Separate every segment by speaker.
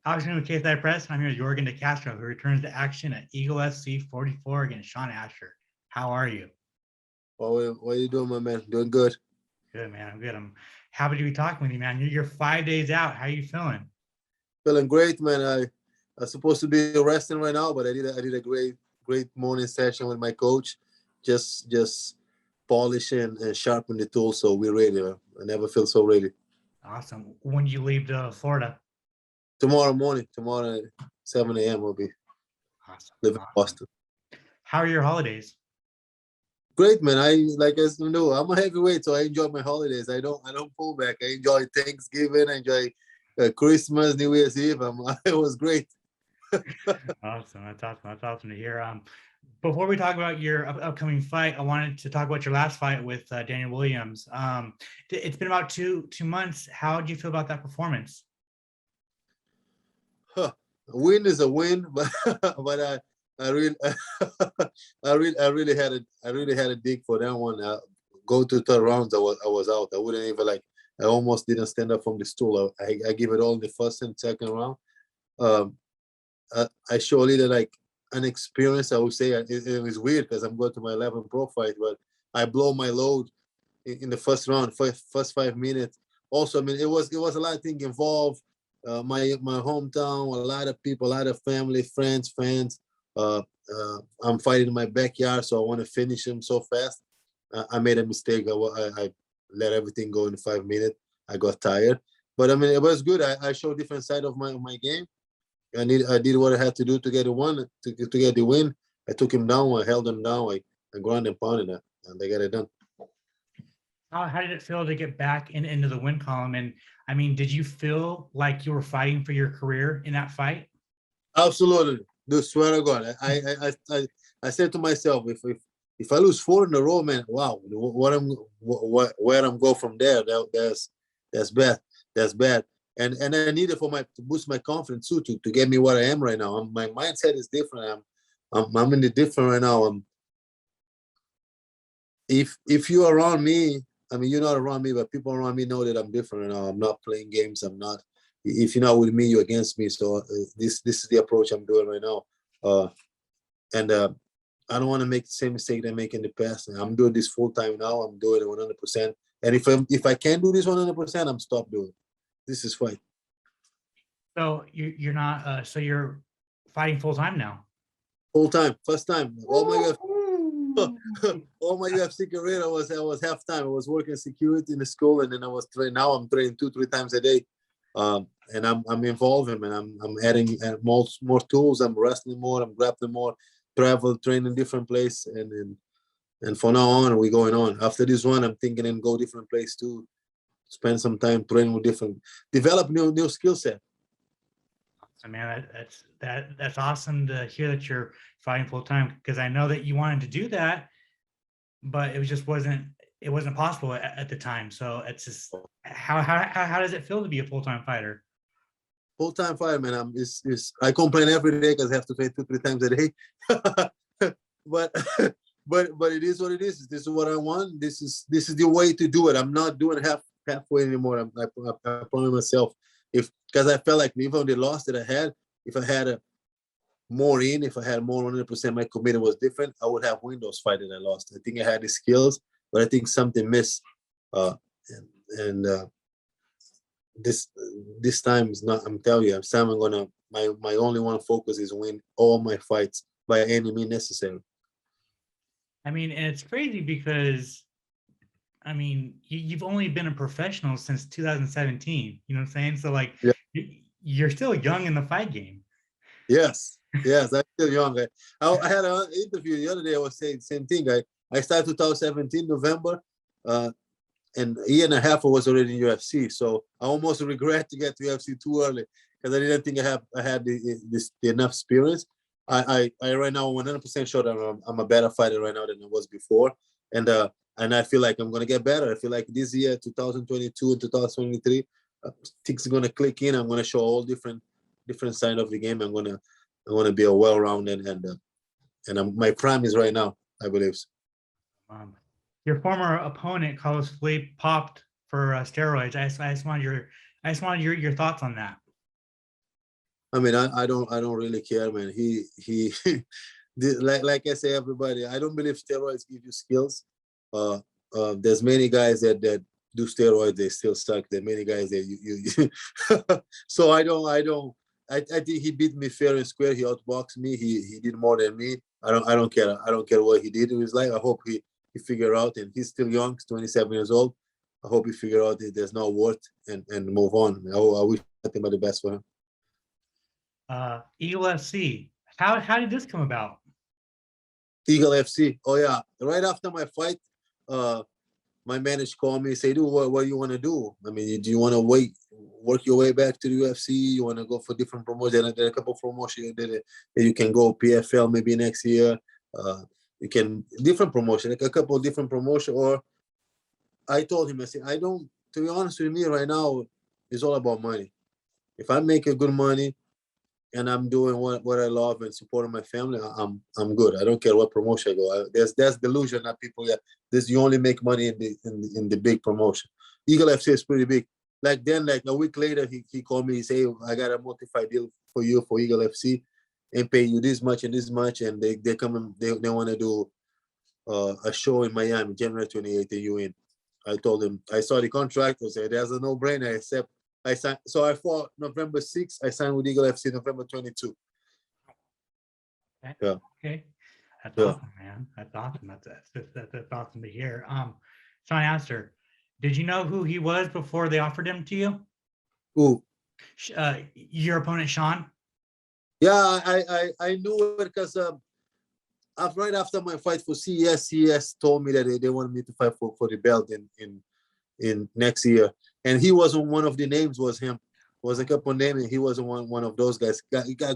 Speaker 1: I was going to KSI Press, and I'm here with Yorgan De Castro, who returns to action at EFC44 against Sean Asher. How are you?
Speaker 2: What are you doing, my man? Doing good.
Speaker 1: Good, man. I'm good. I'm happy to be talking with you, man. You're 5 days out. How are you feeling?
Speaker 2: Feeling great, man. I'm supposed to be resting right now, but I did a great morning session with my coach. Just polishing and sharpen the tools, so we're ready. Man. I never feel so ready.
Speaker 1: Awesome. When did you leave to Florida?
Speaker 2: Tomorrow morning, tomorrow at 7 a.m. We'll be living in Boston.
Speaker 1: How are your holidays?
Speaker 2: Great, man. As you know, I'm a heavyweight, so I enjoy my holidays. I don't pull back. I enjoy Thanksgiving. I enjoy Christmas, New Year's Eve. It was great.
Speaker 1: Awesome. That's awesome to hear. Before we talk about your upcoming fight, I wanted to talk about your last fight with Daniel Williams. It's been about two months. How did you feel about that performance?
Speaker 2: A win is a win, but I really I really had a dig for that one. Go to third rounds, I was out. I wouldn't even I almost didn't stand up from the stool. I give it all in the first and second round. I show a little an experience. I would say it was weird because I'm going to my 11th pro fight, but I blow my load in the first round, first 5 minutes. Also, I mean, it was a lot of things involved. My hometown, a lot of people, a lot of family, friends, fans. I'm fighting in my backyard, so I want to finish him so fast. I made a mistake. I let everything go in 5 minutes. I got tired, but I mean, it was good. I showed different side of my game. I did what I had to do to get to get the win. I took him down. I held him down. I ground and pounded it, and they got it done.
Speaker 1: How did it feel to get back into the win column? And I mean, did you feel like you were fighting for your career in that fight?
Speaker 2: Absolutely. Dude, swear to God. I said to myself, if I lose 4 in a row, man, wow, where I'm go from there? That's bad. That's bad. And I need it to boost my confidence too, to get me where I am right now. My mindset is different. I'm in the different right now. If you're around me, I mean, you're not around me, but people around me know that I'm different right now. I'm not playing games. I'm not. If you're not with me, you're against me. So this is the approach I'm doing right now. I don't want to make the same mistake that I make in the past. I'm doing this full time now. I'm doing it 100%. And if I can't do this 100%, I'm stop doing it. This is fight.
Speaker 1: So you're not. So you're fighting full time now.
Speaker 2: Full time, first time. All my UFC career, I was half time. I was working security in the school, and then I was training. Now I'm training 2-3 times a day, and I'm involving, and I'm adding more tools. I'm wrestling more. I'm grappling more. Travel, training different place, and from now on, we're going on. After this one, I'm thinking and go different place too. Spend some time training with different, develop new skill set.
Speaker 1: So man, that's awesome to hear that you're fighting full time, because I know that you wanted to do that, but it just wasn't possible at the time. So it's just how does it feel to be a full time fighter?
Speaker 2: Full time fighter, man. I complain every day because I have to train 2-3 times a day. but it is what it is. This is what I want. This is the way to do it. I'm not doing halfway anymore. I promise myself, because I felt like even the loss that I had, if I had more 100%, my commitment was different, I would have won those fights that I lost. I think I had the skills, but I think something missed. This time is not. I'm telling you, this time I'm gonna. My only one focus is win all my fights by any means necessary.
Speaker 1: I mean, and it's crazy because, I mean, you've only been a professional since 2017. You know what I'm saying? So
Speaker 2: yeah.
Speaker 1: You're still young in the fight game.
Speaker 2: Yes, I'm still young. I had an interview the other day. I was saying the same thing. I started 2017 November, and a year and a half I was already in UFC. So I almost regret to get to UFC too early because I didn't think I had the enough experience. I right now 100% sure that I'm a better fighter right now than I was before, and I feel like I'm gonna get better. I feel like this year, 2022 and 2023, things are gonna click in. I'm gonna show all different side of the game. I'm gonna be a well-rounded and my prime is right now, I believe.
Speaker 1: Your former opponent, Carlos Felipe, popped for steroids. I just wanted your thoughts on that.
Speaker 2: I mean, I don't really care, man. He like I say, everybody, I don't believe steroids give you skills. Uh, there's many guys that do steroids, they still suck. There are many guys that so I think he beat me fair and square. He outboxed me. He did more than me. I don't care. I don't care what he did in his life. I hope he figure out, and he's still young, he's 27 years old. I hope he figure out that there's no worth and move on. I wish nothing but the best for him.
Speaker 1: Eagle FC. How did this come about?
Speaker 2: Eagle FC. Oh yeah. Right after my fight, my manager called me and said, dude, what do you want to do? I mean, do you want to work your way back to the UFC? You want to go for different promotions? There are a couple of promotions that you can go PFL maybe next year. You can different promotion, like a couple of different promotion. Or I told him, I said, to be honest with me right now, it's all about money. If I make a good money and I'm doing what I love and supporting my family, I'm good. I don't care what promotion I go. There's delusion that people, this you only make money in the big promotion. Eagle FC is pretty big. Like then, like a week later, he called me. He said, I got a multi-fight deal for you for Eagle FC, and pay you this much and this much, and they come and they want to do a show in Miami, January 28th, and you in. I told him, I saw the contract. I said, there's a no-brainer. Except I signed. So I fought November 6th. I signed with Eagle FC November 22.
Speaker 1: Okay.
Speaker 2: Yeah.
Speaker 1: Okay. That's
Speaker 2: Yeah.
Speaker 1: awesome, man. That's awesome. That's awesome to hear. Sean Astor, did you know who he was before they offered him to you?
Speaker 2: Ooh.
Speaker 1: Your opponent, Sean?
Speaker 2: Yeah, I knew it because right after my fight for CES told me that they wanted me to fight for the belt in next year, and he wasn't one of the names. Was him? Was a couple of names, and he wasn't one of those guys. He got a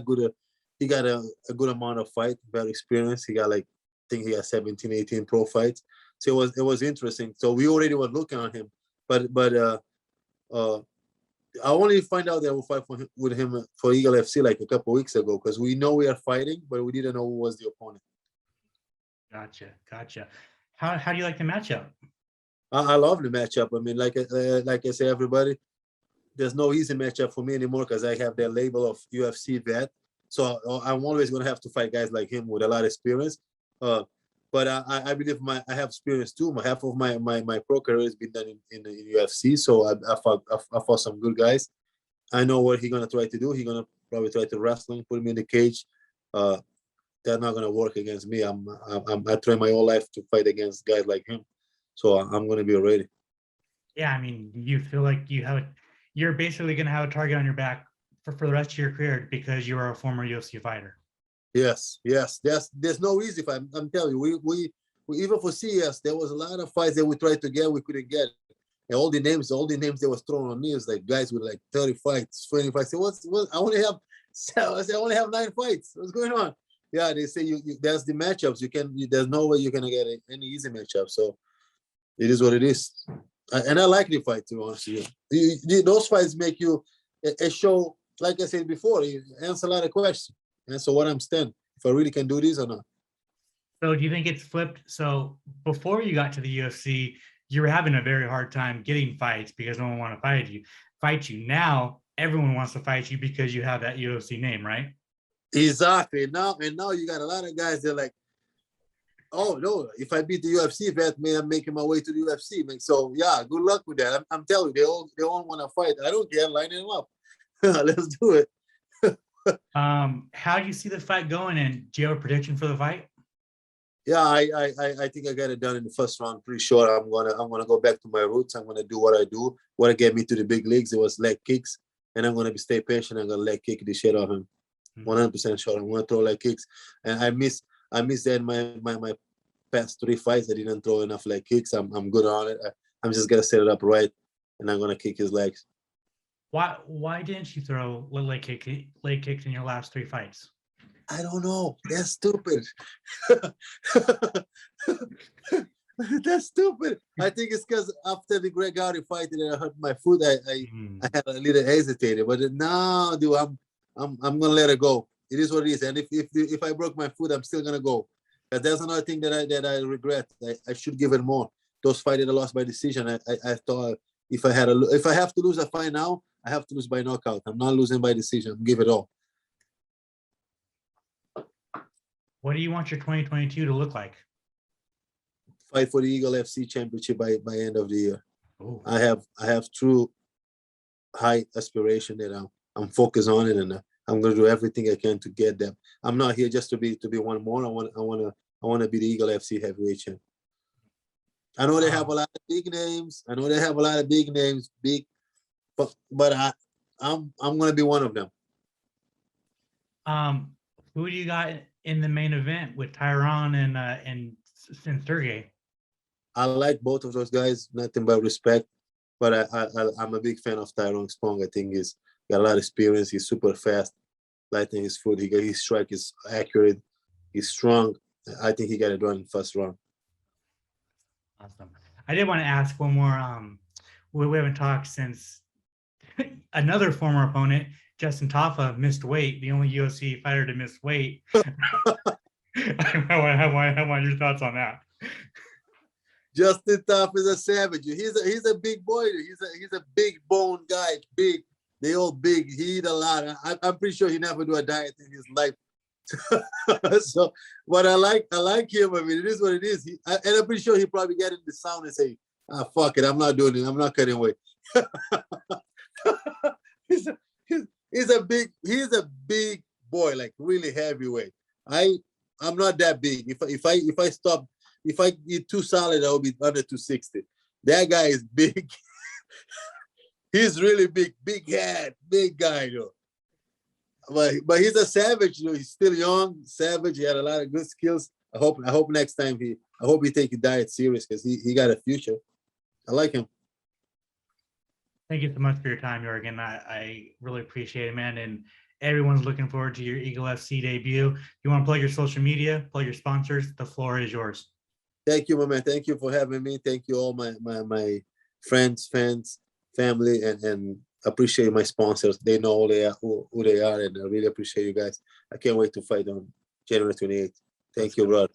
Speaker 2: good amount of fight, very experienced. He got I think he got 17, 18 pro fights. So it was interesting. So we already were looking on him, but I only find out that we'll fight with him for Eagle FC like a couple of weeks ago, because we know we are fighting, but we didn't know who was the opponent.
Speaker 1: Gotcha. How do you like the matchup?
Speaker 2: I love the matchup. I mean, like I say, everybody, there's no easy matchup for me anymore because I have that label of UFC vet. So I'm always going to have to fight guys like him with a lot of experience. But I believe I have experience too. Half of my pro career has been done in the UFC. So I fought some good guys. I know what he's going to try to do. He's going to probably try to wrestling, put me in the cage. They're not going to work against me. I train my whole life to fight against guys like him. So I'm going to be ready.
Speaker 1: Yeah, I mean, you feel like you're basically going to have a target on your back for the rest of your career because you are a former UFC fighter.
Speaker 2: Yes. There's no easy fight. I'm telling you, we even for CES, there was a lot of fights that we tried to get, we couldn't get. And all the names that was thrown on me is like guys with like 30 fights, 20 fights. So I only have 9 fights. What's going on? Yeah, they say there's the matchups. There's no way you're gonna get any easy matchup. So it is what it is. And I like the fight, to be honest with you. Those fights make you a show, like I said before, you answer a lot of questions. And so what I'm standing, if I really can do this or not.
Speaker 1: So do you think it's flipped? So before you got to the UFC, you were having a very hard time getting fights because no one wanted to fight you. Now everyone wants to fight you because you have that UFC name, right?
Speaker 2: Exactly. Now you got a lot of guys that are like, oh no, if I beat the UFC vet, man, I'm making my way to the UFC, man. So yeah, good luck with that. I'm telling you, they all want to fight. I don't care, line them up. Let's do it.
Speaker 1: How do you see the fight going, and do you have a prediction for the fight?
Speaker 2: Yeah, I think I got it done in the first round. Pretty sure I'm gonna go back to my roots. I'm gonna do what I do. What get me to the big leagues, it was leg kicks, and I'm gonna stay patient. I'm gonna leg kick the shit out of him. 100% sure. I'm gonna throw leg kicks, and I miss that in my past 3 fights. I didn't throw enough leg kicks. I'm good on it. I'm just gonna set it up right, and I'm gonna kick his legs.
Speaker 1: Why didn't you throw leg kicks in your last 3 fights?
Speaker 2: I don't know. That's stupid. That's stupid. I think it's because after the Greg Gowdy fight and I hurt my foot, I had a little hesitated. But no, dude, I'm gonna let it go. It is what it is. And if I broke my foot, I'm still gonna go. Because that's another thing that I regret. I should give it more. Those fights that I lost by decision, I thought if I have to lose a fight now, I have to lose by knockout. I'm not losing by decision. Give it all.
Speaker 1: What do you want your 2022 to look like?
Speaker 2: Fight for the Eagle FC championship by end of the year.
Speaker 1: Oh,
Speaker 2: I have true high aspiration that I'm focused on it, and I'm gonna do everything I can to get them. I'm not here just to be one more. I want to be the Eagle FC heavyweight champ. I know they have a lot of big names. But I'm gonna be one of them.
Speaker 1: who do you got in the main event with Tyron and Sergey?
Speaker 2: I like both of those guys, nothing but respect. But I'm a big fan of Tyrone Spong. I think he's got a lot of experience. He's super fast, lighting his foot. His strike is accurate. He's strong. I think he got it done in first round.
Speaker 1: Awesome. I did want to ask one more. We haven't talked since another former opponent, Justin Taffa, missed weight. The only UFC fighter to miss weight. I want your thoughts on that.
Speaker 2: Justin Taffa is a savage. He's a big boy. He's a big bone guy. Big. They all big. He eat a lot. I'm pretty sure he never do a diet in his life. So, but I like him. I mean, it is what it is. And I'm pretty sure he probably get in the sound and say, fuck it, I'm not doing it. I'm not cutting weight. he's a big boy, like really heavyweight. I'm not that big. If I eat too solid, I will be under 260. That guy is big. He's really big head, big guy, though. But he's a savage, you know. He's still young, savage. He had a lot of good skills. I hope next time he take his diet serious, because he got a future. I like him.
Speaker 1: Thank you so much for your time, Yorgan. I really appreciate it, man. And everyone's looking forward to your Eagle FC debut. You want to plug your social media, plug your sponsors? The floor is yours.
Speaker 2: Thank you, my man. Thank you for having me. Thank you all my friends, fans, family, and appreciate my sponsors. They know who they are, and I really appreciate you guys. I can't wait to fight on January 28th. Thank you, brother.